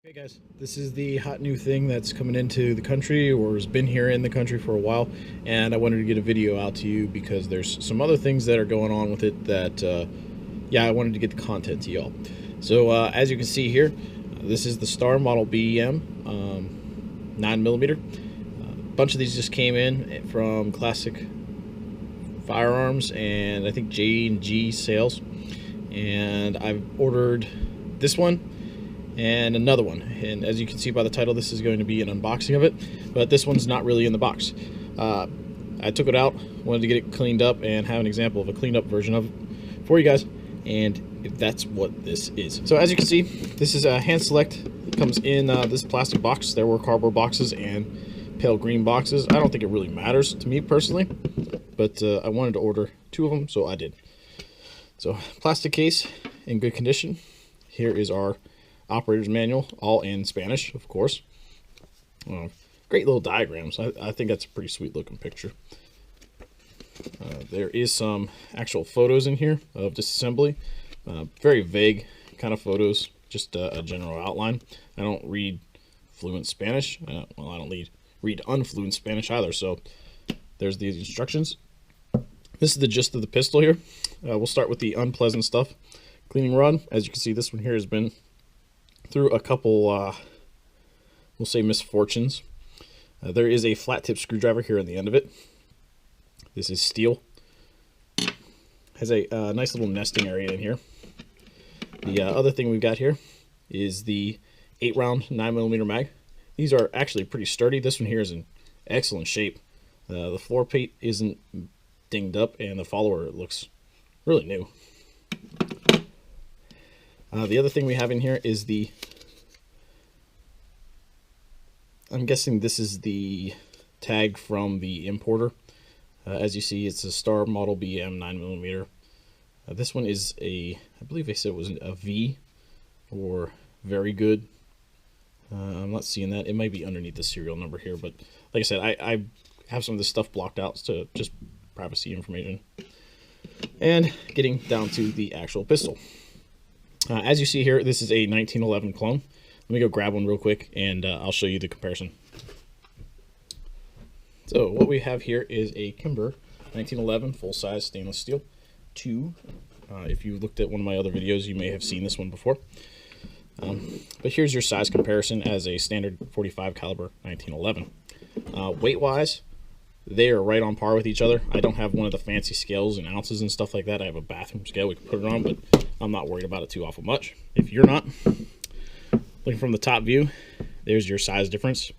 Hey guys, this is the hot new thing that's coming into the country or has been here in the country for a while, and I wanted to get a video out to you because there's some other things that are going on with it that, yeah, I wanted to get the content to y'all. So as you can see here, this is the Star Model BEM 9mm. A bunch of these just came in from Classic Firearms and I think J&G Sales, and I've ordered this one and another one, and as you can see by the title, this is going to be an unboxing of it, but this one's not really in the box. I took it out, wanted to get it cleaned up and have an example of a cleaned up version of it for you guys, and that's what this is. So as you can see, this is a hand select. It comes in this plastic box. There were cardboard boxes and pale green boxes. I don't think it really matters to me personally, but I wanted to order two of them, so I did. So plastic case in good condition. Here is our operator's manual, all in Spanish, of course. Great little diagrams. I think that's a pretty sweet looking picture. There is some actual photos in here of disassembly. Very vague kind of photos, just a general outline. I don't read fluent Spanish. Well, I don't read unfluent Spanish either, so there's these instructions. This is the gist of the pistol here. We'll start with the unpleasant stuff. Cleaning rod. As you can see, this one here has been through a couple, we'll say, misfortunes. There is a flat tip screwdriver here on the end of it. This is steel. Has a nice little nesting area in here. The other thing we've got here is the 8-round 9mm mag. These are actually pretty sturdy. This one here is in excellent shape. The floor plate isn't dinged up, and the follower looks really new. The other thing we have in here is I'm guessing this is the tag from the importer. As you see, it's a Star Model BEM 9mm. This one is I believe they said it was a V, or very good. I'm not seeing that. It might be underneath the serial number here, but like I said, I have some of this stuff blocked out to just privacy information. And getting down to the actual pistol. As you see here, this is a 1911 clone. Let me go grab one real quick, and I'll show you the comparison. So what we have here is a Kimber 1911 full-size stainless steel 2. If you looked at one of my other videos, you may have seen this one before. But here's your size comparison as a standard 45 caliber 1911. Weight-wise, they are right on par with each other. I don't have one of the fancy scales and ounces and stuff like that. I have a bathroom scale we can put it on, but I'm not worried about it too awful much. If you're not, looking from the top view, there's your size difference.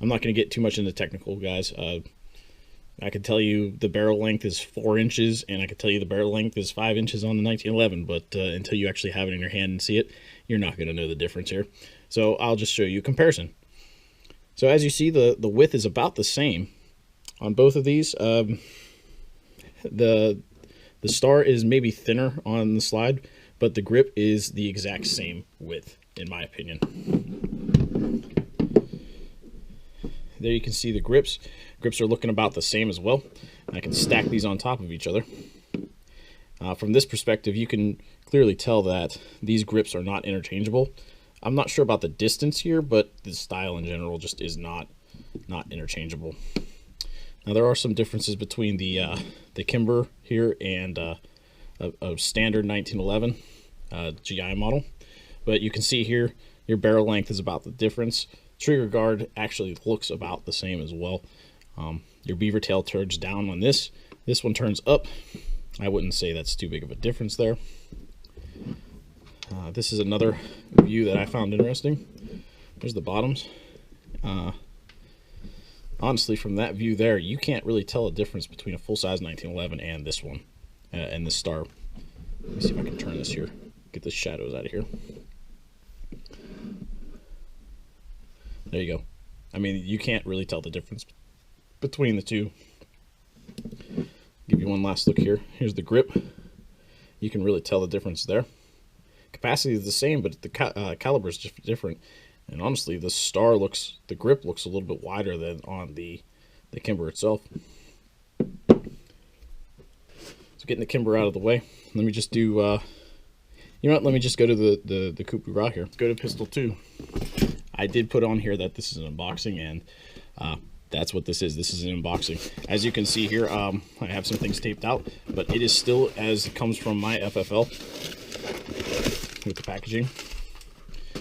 I'm not going to get too much into technical, guys. I could tell you the barrel length is 4 inches, and I could tell you the barrel length is 5 inches on the 1911, but until you actually have it in your hand and see it, you're not going to know the difference here. So I'll just show you a comparison. So as you see, the width is about the same on both of these. The Star is maybe thinner on the slide, but the grip is the exact same width, in my opinion. There you can see the grips. Grips are looking about the same as well. I can stack these on top of each other. From this perspective, you can clearly tell that these grips are not interchangeable. I'm not sure about the distance here, but the style in general just is not interchangeable. Now there are some differences between the Kimber here and a standard 1911 GI model, but you can see here your barrel length is about the difference. Trigger guard actually looks about the same as well. Your beaver tail turns down on this. This one turns up. I wouldn't say that's too big of a difference there. This is another view that I found interesting. There's the bottoms. Honestly, from that view there, you can't really tell a difference between a full-size 1911 and this one, and this Star. Let me see if I can turn this here, get the shadows out of here. There you go. I mean, you can't really tell the difference between the two. Give you one last look here. Here's the grip. You can really tell the difference there. Capacity is the same, but the caliber is just different. And honestly, the grip looks a little bit wider than on the Kimber itself. So getting the Kimber out of the way, let me just do You know what? Let me just go to the Coup de Grace here. Let's go to Pistol 2. I did put on here that this is an unboxing, and that's what this is. This is an unboxing. As you can see here, I have some things taped out, but it is still as it comes from my FFL with the packaging.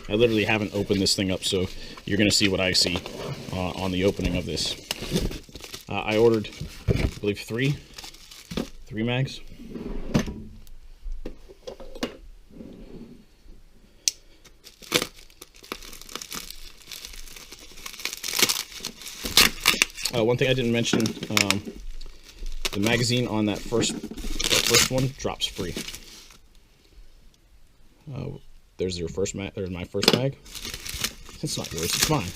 I literally haven't opened this thing up, so you're going to see what I see on the opening of this. I ordered, I believe, three mags. One thing I didn't mention, the magazine on that first one drops free. There's your first mag. There's my first mag. It's not yours, it's mine.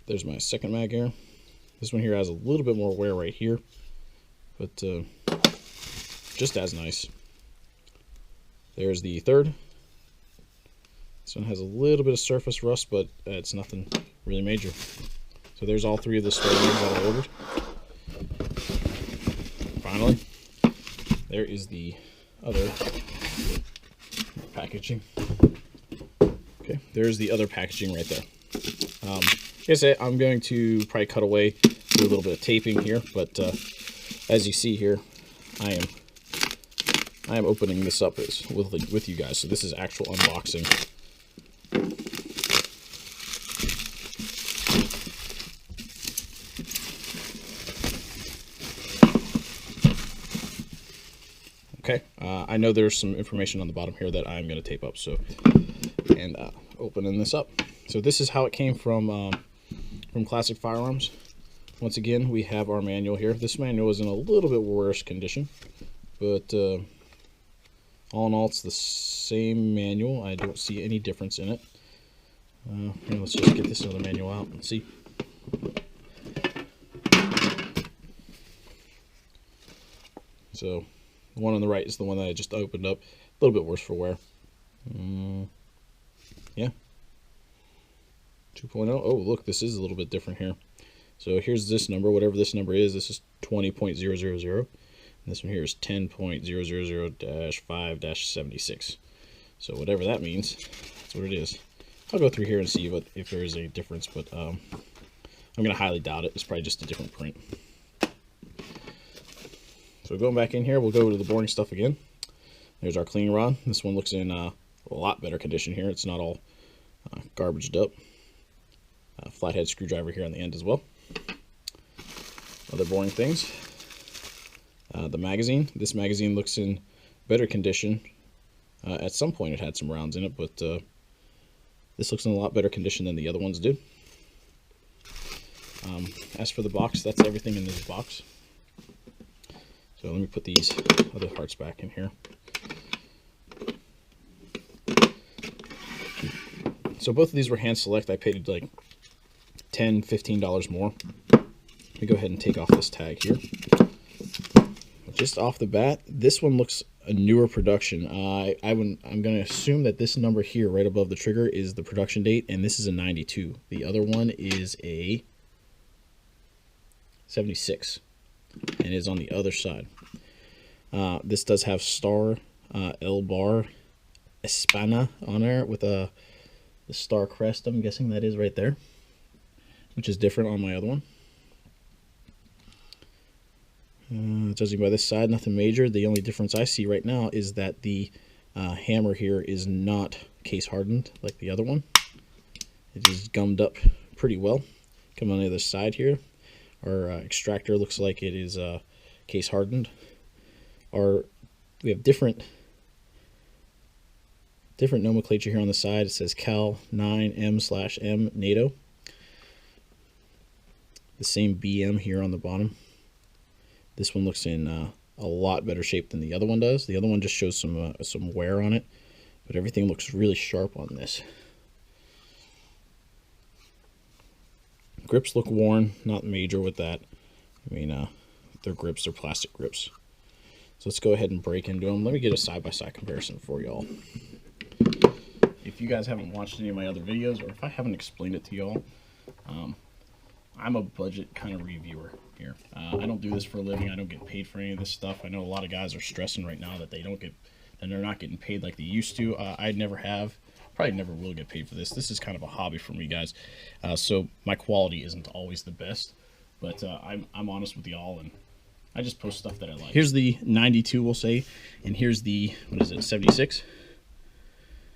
There's my second mag here. This one here has a little bit more wear right here, but just as nice. There's the third. This one has a little bit of surface rust, but it's nothing really major. So there's all three of the story mags that I ordered. Finally, there is the other packaging. Okay, there's the other packaging right there. Like I said, I'm going to probably cut away, do a little bit of taping here, but as you see here, I am opening this up with you guys. So this is actual unboxing. Okay, I know there's some information on the bottom here that I'm going to tape up, so, and opening this up. So this is how it came from Classic Firearms. Once again, we have our manual here. This manual is in a little bit worse condition, but all in all, it's the same manual. I don't see any difference in it. Here, let's just get this other manual out and see. So the one on the right is the one that I just opened up. A little bit worse for wear. Yeah. 2.0. Oh, look, this is a little bit different here. So here's this number, whatever this number is. This is 20.000. And this one here is 10.000-5-76. So whatever that means, that's what it is. I'll go through here and see if there is a difference, but I'm going to highly doubt it. It's probably just a different print. So going back in here, we'll go to the boring stuff again. There's our cleaning rod. This one looks in a lot better condition here. It's not all garbaged up. Flathead screwdriver here on the end as well. Other boring things. The magazine. This magazine looks in better condition. At some point it had some rounds in it, but this looks in a lot better condition than the other ones do. As for the box, that's everything in this box. So let me put these other parts back in here. So both of these were hand select. I paid like $10, $15 more. Let me go ahead and take off this tag here. Just off the bat, this one looks a newer production. I'm going to assume that this number here right above the trigger is the production date, and this is a 92. The other one is a 76. And is on the other side. This does have Star El Bar Espana on there with the star crest. I'm guessing that is right there, which is different on my other one. Judging by this side, nothing major. The only difference I see right now is that the hammer here is not case hardened like the other one. It is gummed up pretty well. Come on the other side here. Our extractor looks like it is case hardened. We have different nomenclature here on the side. It says Cal 9M/M NATO. The same BM here on the bottom. This one looks in a lot better shape than the other one does. The other one just shows some wear on it, but everything looks really sharp on this. Grips look worn, not major with that. I mean, they're grips, they're plastic grips. So let's go ahead and break into them. Let me get a side-by-side comparison for y'all. If you guys haven't watched any of my other videos, or if I haven't explained it to y'all, I'm a budget kind of reviewer here. I don't do this for a living. I don't get paid for any of this stuff. I know a lot of guys are stressing right now that they and they're not getting paid like they used to. I never have, probably never will get paid for this. This is kind of a hobby for me, guys. So my quality isn't always the best, but I'm honest with y'all, and I just post stuff that I like. Here's the 92, we'll say, and here's the, what is it, 76?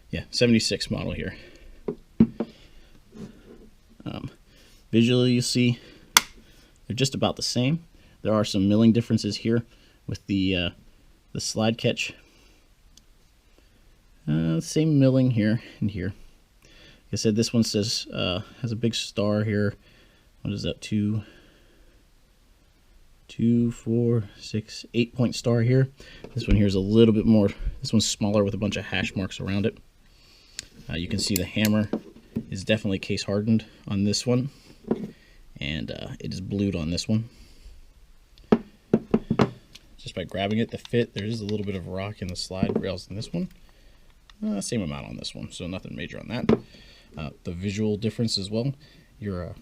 Yeah, 76 model here. Visually, you see they're just about the same. There are some milling differences here with the slide catch. Same milling here and here. Like I said, this one says has a big star here. What is that? 2, 4, 6, 8-point star here. This one here is a little bit more. This one's smaller with a bunch of hash marks around it. You can see the hammer is definitely case hardened on this one, and it is blued on this one. Just by grabbing it to fit, there is a little bit of rock in the slide rails in this one. Same amount on this one, so nothing major on that. The visual difference as well. Your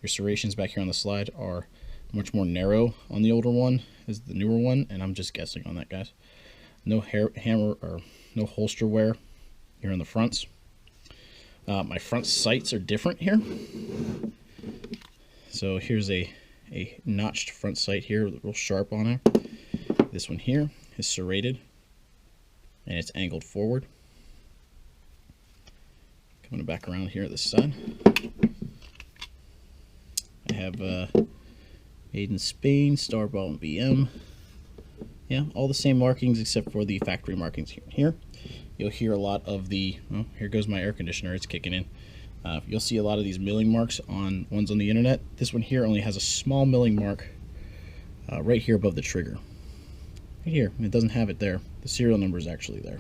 serrations back here on the slide are much more narrow on the older one as the newer one, and I'm just guessing on that, guys. No hammer or no holster wear here on the fronts. My front sights are different here. So here's a notched front sight here, real sharp on it. This one here is serrated, and it's angled forward. Coming back around here at this side, I have made in Spain, Starball and BM. Yeah, all the same markings except for the factory markings here. You'll hear a lot of the, oh, here goes my air conditioner, it's kicking in. You'll see a lot of these milling marks on ones on the internet. This one here only has a small milling mark right here above the trigger. Right here, it doesn't have it there. The serial number is actually there.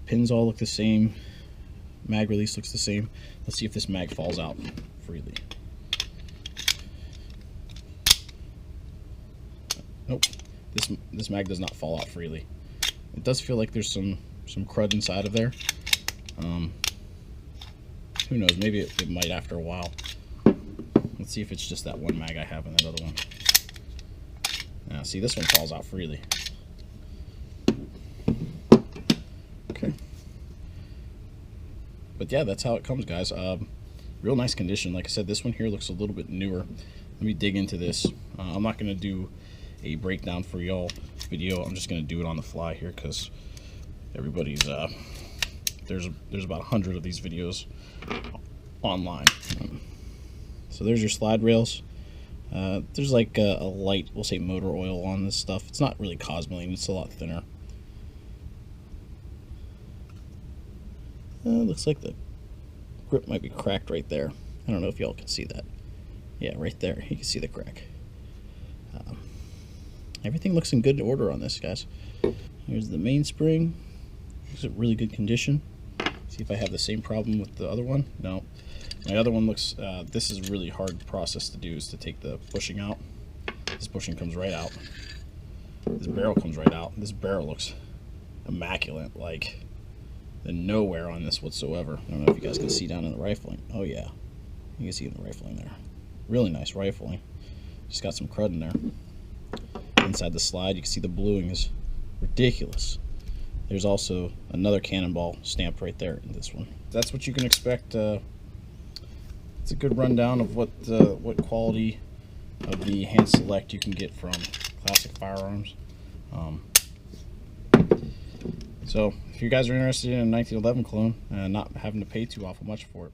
Pins all look the same. Mag release looks the same. Let's see if this mag falls out freely. Nope. This mag does not fall out freely. It does feel like there's some crud inside of there. Who knows? Maybe it might after a while. Let's see if it's just that one mag I have in that other one. Now, see, this one falls out freely. Okay. But yeah, that's how it comes, guys. Real nice condition. Like I said, this one here looks a little bit newer. Let me dig into this. I'm not going to do a breakdown for y'all video. I'm just going to do it on the fly here because everybody's there's about 100 of these videos online. So there's your slide rails. There's like a light, we'll say, motor oil on this stuff. It's not really cosmoline, it's a lot thinner. Looks like the grip might be cracked right there. I don't know if y'all can see that. Yeah, right there, you can see the crack. Everything looks in good order on this, guys. Here's the mainspring. It's in really good condition. See if I have the same problem with the other one. No. My other one looks, this is a really hard process to do, is to take the bushing out. This bushing comes right out. This barrel comes right out. This barrel looks immaculate, like there's no wear on this whatsoever. I don't know if you guys can see down in the rifling. Oh yeah, you can see in the rifling there. Really nice rifling. Just got some crud in there. Inside the slide, you can see the bluing is ridiculous. There's also another Cannonball stamped right there in this one. That's what you can expect. It's a good rundown of what quality of the hand select you can get from Classic Firearms. So if you guys are interested in a 1911 clone and not having to pay too awful much for it,